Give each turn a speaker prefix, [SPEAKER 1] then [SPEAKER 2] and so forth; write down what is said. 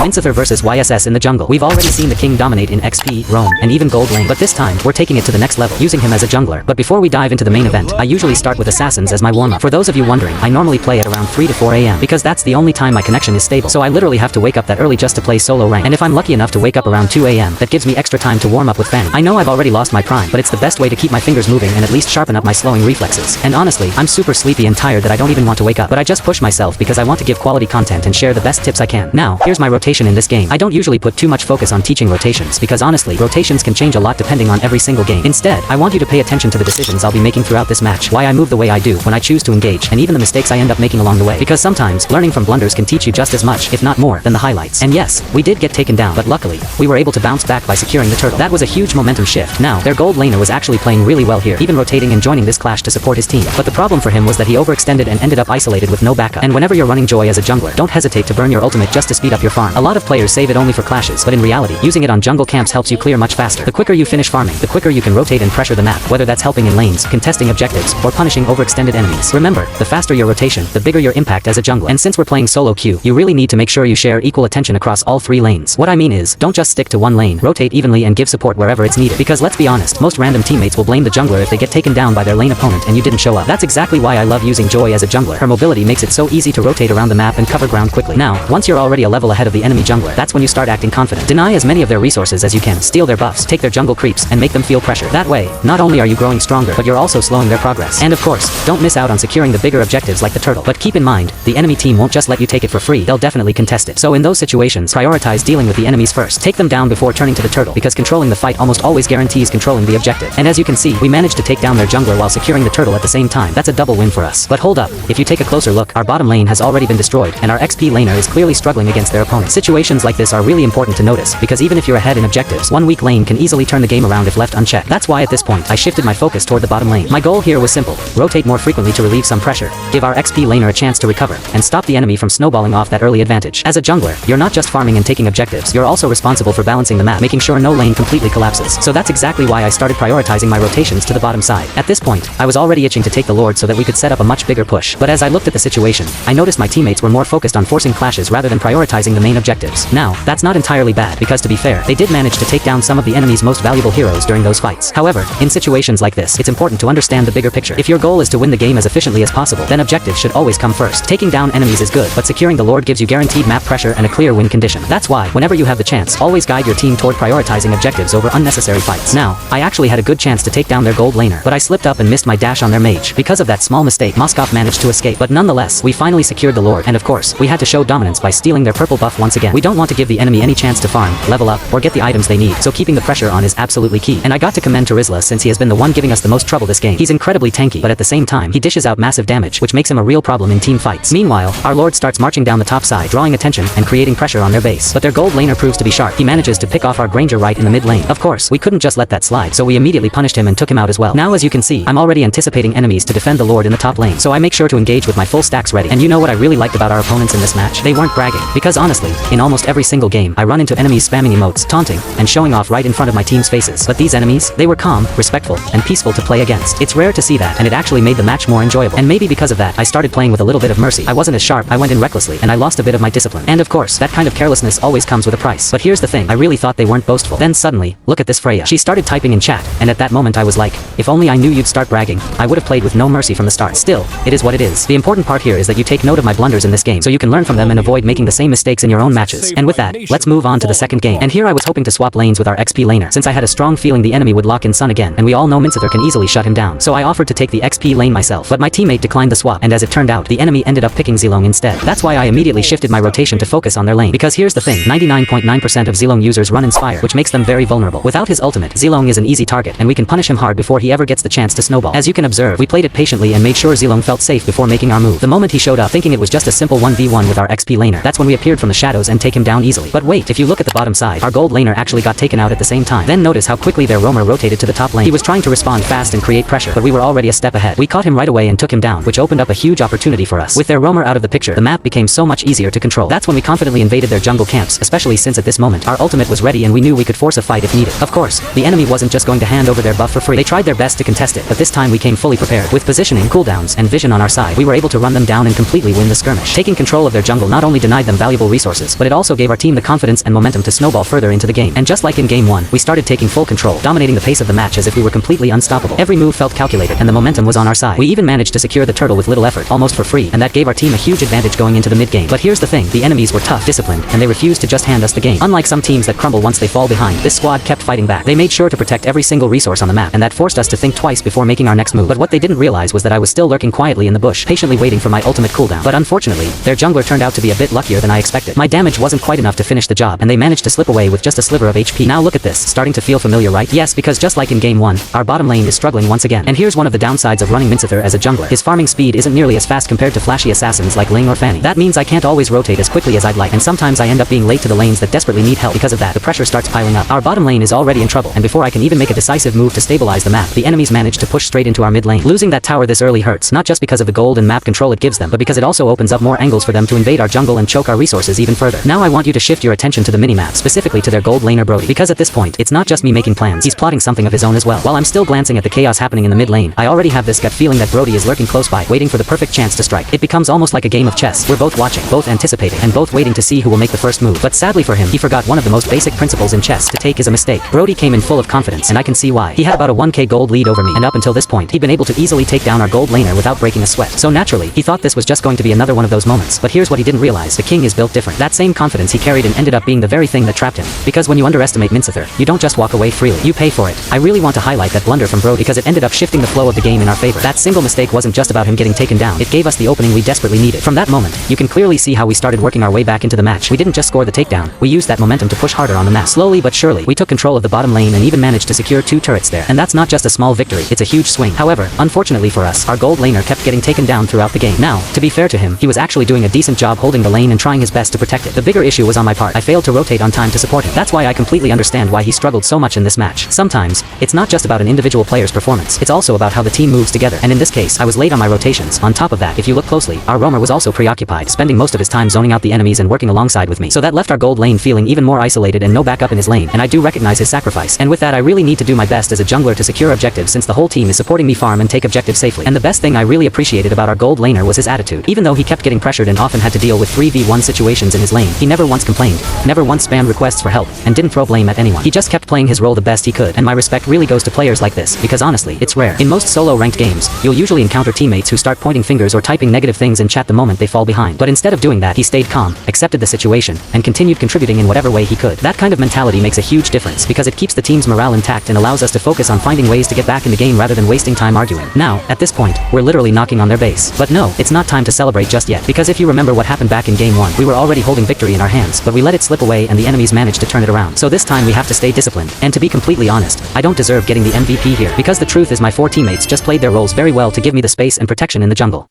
[SPEAKER 1] Minsitthar vs YSS in the jungle. We've already seen the king dominate in XP, roam, and even gold lane, but this time, we're taking it to the next level, using him as a jungler. But before we dive into the main event, I usually start with assassins as my warm-up. For those of you wondering, I normally play at around 3 to 4 AM, because that's the only time my connection is stable, so I literally have to wake up that early just to play solo rank. And if I'm lucky enough to wake up around 2 AM, that gives me extra time to warm up with Fanny. I know I've already lost my prime, but it's the best way to keep my fingers moving and at least sharpen up my slowing reflexes. And honestly, I'm super sleepy and tired that I don't even want to wake up, but I just push myself because I want to give quality content and share the best tips I can. Now, here's my rotation in this game. I don't usually put too much focus on teaching rotations because honestly, rotations can change a lot depending on every single game. Instead, I want you to pay attention to the decisions I'll be making throughout this match, why I move the way I do when I choose to engage, and even the mistakes I end up making along the way. Because sometimes, learning from blunders can teach you just as much, if not more, than the highlights. And yes, we did get taken down, but luckily, we were able to bounce back by securing the turtle. That was a huge momentum shift. Now, their gold laner was actually playing really well here, even rotating and joining this clash to support his team. But the problem for him was that he overextended and ended up isolated with no backup. And whenever you're running Joy as a jungler, don't hesitate to burn your ultimate just to speed up your farm. A lot of players save it only for clashes, but in reality, using it on jungle camps helps you clear much faster. The quicker you finish farming, the quicker you can rotate and pressure the map, whether that's helping in lanes, contesting objectives, or punishing overextended enemies. Remember, the faster your rotation, the bigger your impact as a jungler. And since we're playing solo queue, you really need to make sure you share equal attention across all 3 lanes. What I mean is, don't just stick to one lane, rotate evenly and give support wherever it's needed. Because let's be honest, most random teammates will blame the jungler if they get taken down by their lane opponent and you didn't show up. That's exactly why I love using Joy as a jungler. Her mobility makes it so easy to rotate around the map and cover ground quickly. Now, once you're already a level ahead of the enemy jungler, that's when you start acting confident. Deny as many of their resources as you can, steal their buffs, take their jungle creeps, and make them feel pressure. That way, not only are you growing stronger, but you're also slowing their progress. And of course, don't miss out on securing the bigger objectives like the turtle. But keep in mind, the enemy team won't just let you take it for free, they'll definitely contest it. So in those situations, prioritize dealing with the enemies first. Take them down before turning to the turtle, because controlling the fight almost always guarantees controlling the objective. And as you can see, we managed to take down their jungler while securing the turtle at the same time. That's a double win for us. But hold up, if you take a closer look, our bottom lane has already been destroyed, and our XP laner is clearly struggling against their opponent. Situations like this are really important to notice, because even if you're ahead in objectives, one weak lane can easily turn the game around if left unchecked. That's why at this point, I shifted my focus toward the bottom lane. My goal here was simple: rotate more frequently to relieve some pressure, give our XP laner a chance to recover, and stop the enemy from snowballing off that early advantage. As a jungler, you're not just farming and taking objectives, you're also responsible for balancing the map, making sure no lane completely collapses. So that's exactly why I started prioritizing my rotations to the bottom side. At this point, I was already itching to take the Lord so that we could set up a much bigger push. But as I looked at the situation, I noticed my teammates were more focused on forcing clashes rather than prioritizing the main objectives. Now, that's not entirely bad, because to be fair, they did manage to take down some of the enemy's most valuable heroes during those fights. However, in situations like this, it's important to understand the bigger picture. If your goal is to win the game as efficiently as possible, then objectives should always come first. Taking down enemies is good, but securing the Lord gives you guaranteed map pressure and a clear win condition. That's why, whenever you have the chance, always guide your team toward prioritizing objectives over unnecessary fights. Now, I actually had a good chance to take down their gold laner, but I slipped up and missed my dash on their mage. Because of that small mistake, Moskov managed to escape, but nonetheless, we finally secured the Lord, and of course, we had to show dominance by stealing their purple buff once again. We don't want to give the enemy any chance to farm, level up, or get the items they need, so keeping the pressure on is absolutely key. And I got to commend Terizla since he has been the one giving us the most trouble this game. He's incredibly tanky, but at the same time, he dishes out massive damage, which makes him a real problem in team fights. Meanwhile, our Lord starts marching down the top side, drawing attention and creating pressure on their base. But their gold laner proves to be sharp. He manages to pick off our Granger right in the mid lane. Of course, we couldn't just let that slide, so we immediately punished him and took him out as well. Now as you can see, I'm already anticipating enemies to defend the Lord in the top lane, so I make sure to engage with my full stacks ready. And you know what I really liked about our opponents in this match? They weren't bragging. Because honestly, in almost every single game, I run into enemies spamming emotes, taunting, and showing off right in front of my team's faces. But these enemies, they were calm, respectful, and peaceful to play against. It's rare to see that, and it actually made the match more enjoyable. And maybe because of that, I started playing with a little bit of mercy. I wasn't as sharp, I went in recklessly, and I lost a bit of my discipline. And of course, that kind of carelessness always comes with a price. But here's the thing, I really thought they weren't boastful. Then suddenly, look at this Freya. She started typing in chat, and at that moment I was like, if only I knew you'd start bragging, I would have played with no mercy from the start. Still, it is what it is. The important part here is that you take note of my blunders in this game, so you can learn from them and avoid making the same mistakes in your own matches. And with that, let's move on to the second game. And here I was hoping to swap lanes with our XP laner, since I had a strong feeling the enemy would lock in Sun again, and we all know Minsitthar can easily shut him down. So I offered to take the XP lane myself, but my teammate declined the swap, and as it turned out, the enemy ended up picking Zilong instead. That's why I immediately shifted my rotation to focus on their lane, because here's the thing, 99.9% of Zilong users run Inspire, which makes them very vulnerable. Without his ultimate, Zilong is an easy target, and we can punish him hard before he ever gets the chance to snowball. As you can observe, we played it patiently and made sure Zilong felt safe before making our move. The moment he showed up, thinking it was just a simple 1v1 with our XP laner, that's when we appeared from the shadows and take him down easily. But wait, if you look at the bottom side, our gold laner actually got taken out at the same time. Then notice how quickly their roamer rotated to the top lane. He was trying to respond fast and create pressure, but we were already a step ahead. We caught him right away and took him down, which opened up a huge opportunity for us. With their roamer out of the picture, the map became so much easier to control. That's when we confidently invaded their jungle camps, especially since at this moment, our ultimate was ready and we knew we could force a fight if needed. Of course, the enemy wasn't just going to hand over their buff for free. They tried their best to contest it, but this time we came fully prepared. With positioning, cooldowns, and vision on our side, we were able to run them down and completely win the skirmish. Taking control of their jungle not only denied them valuable resources, course, but it also gave our team the confidence and momentum to snowball further into the game. And just like in game 1, we started taking full control, dominating the pace of the match as if we were completely unstoppable. Every move felt calculated, and the momentum was on our side. We even managed to secure the turtle with little effort, almost for free, and that gave our team a huge advantage going into the mid-game. But here's the thing, the enemies were tough, disciplined, and they refused to just hand us the game. Unlike some teams that crumble once they fall behind, this squad kept fighting back. They made sure to protect every single resource on the map, and that forced us to think twice before making our next move. But what they didn't realize was that I was still lurking quietly in the bush, patiently waiting for my ultimate cooldown. But unfortunately, their jungler turned out to be a bit luckier than I expected. My damage wasn't quite enough to finish the job, and they managed to slip away with just a sliver of HP. Now look at this, starting to feel familiar, right? Yes, because just like in game 1, our bottom lane is struggling once again. And here's one of the downsides of running Minsitthar as a jungler. His farming speed isn't nearly as fast compared to flashy assassins like Ling or Fanny. That means I can't always rotate as quickly as I'd like, and sometimes I end up being late to the lanes that desperately need help. Because of that, the pressure starts piling up. Our bottom lane is already in trouble, and before I can even make a decisive move to stabilize the map, the enemies manage to push straight into our mid lane. Losing that tower this early hurts, not just because of the gold and map control it gives them, but because it also opens up more angles for them to invade our jungle and choke our resources even further. Now I want you to shift your attention to the minimap, specifically to their gold laner Brody, because at this point, it's not just me making plans, he's plotting something of his own as well. While I'm still glancing at the chaos happening in the mid lane, I already have this gut feeling that Brody is lurking close by, waiting for the perfect chance to strike. It becomes almost like a game of chess. We're both watching, both anticipating, and both waiting to see who will make the first move. But sadly for him, he forgot one of the most basic principles in chess. To take is a mistake. Brody came in full of confidence, and I can see why. He had about a 1k gold lead over me, and up until this point, he'd been able to easily take down our gold laner without breaking a sweat. So naturally, he thought this was just going to be another one of those moments. But here's what he didn't realize. The king is built different. That same confidence he carried and ended up being the very thing that trapped him. Because when you underestimate Minsitthar, you don't just walk away freely. You pay for it. I really want to highlight that blunder from Brody because it ended up shifting the flow of the game in our favor. That single mistake wasn't just about him getting taken down. It gave us the opening we desperately needed. From that moment, you can clearly see how we started working our way back into the match. We didn't just score the takedown. We used that momentum to push harder on the map. Slowly but surely, we took control of the bottom lane and even managed to secure 2 turrets there. And that's not just a small victory, it's a huge swing. However, unfortunately for us, our gold laner kept getting taken down throughout the game. Now, to be fair to him, he was actually doing a decent job holding the lane and trying his best to protect it. The bigger issue was on my part. I failed to rotate on time to support him. That's why I completely understand why he struggled so much in this match. Sometimes, it's not just about an individual player's performance, it's also about how the team moves together. And in this case, I was late on my rotations. On top of that, if you look closely, our roamer was also preoccupied, spending most of his time zoning out the enemies and working alongside with me. So that left our gold lane feeling even more isolated and no backup in his lane, and I do recognize his sacrifice. And with that, I really need to do my best as a jungler to secure objectives since the whole team is supporting me farm and take objectives safely. And the best thing I really appreciated about our gold laner was his attitude. Even though he kept getting pressured and often had to deal with 3v1 situations in his lane, he never once complained, never once spammed requests for help, and didn't throw blame at anyone. He just kept playing his role the best he could, and my respect really goes to players like this, because honestly, it's rare. In most solo ranked games, you'll usually encounter teammates who start pointing fingers or typing negative things in chat the moment they fall behind. But instead of doing that, he stayed calm, accepted the situation, and continued contributing in whatever way he could. That kind of mentality makes a huge difference, because it keeps the team's morale intact and allows us to focus on finding ways to get back in the game rather than wasting time arguing. Now, at this point, we're literally knocking on their base. But no, it's not time to celebrate just yet, because if you remember what happened back in game 1, we were already holding victory in our hands, but we let it slip away and the enemies managed to turn it around. So this time we have to stay disciplined, and to be completely honest, I don't deserve getting the MVP here, because the truth is my 4 teammates just played their roles very well to give me the space and protection in the jungle.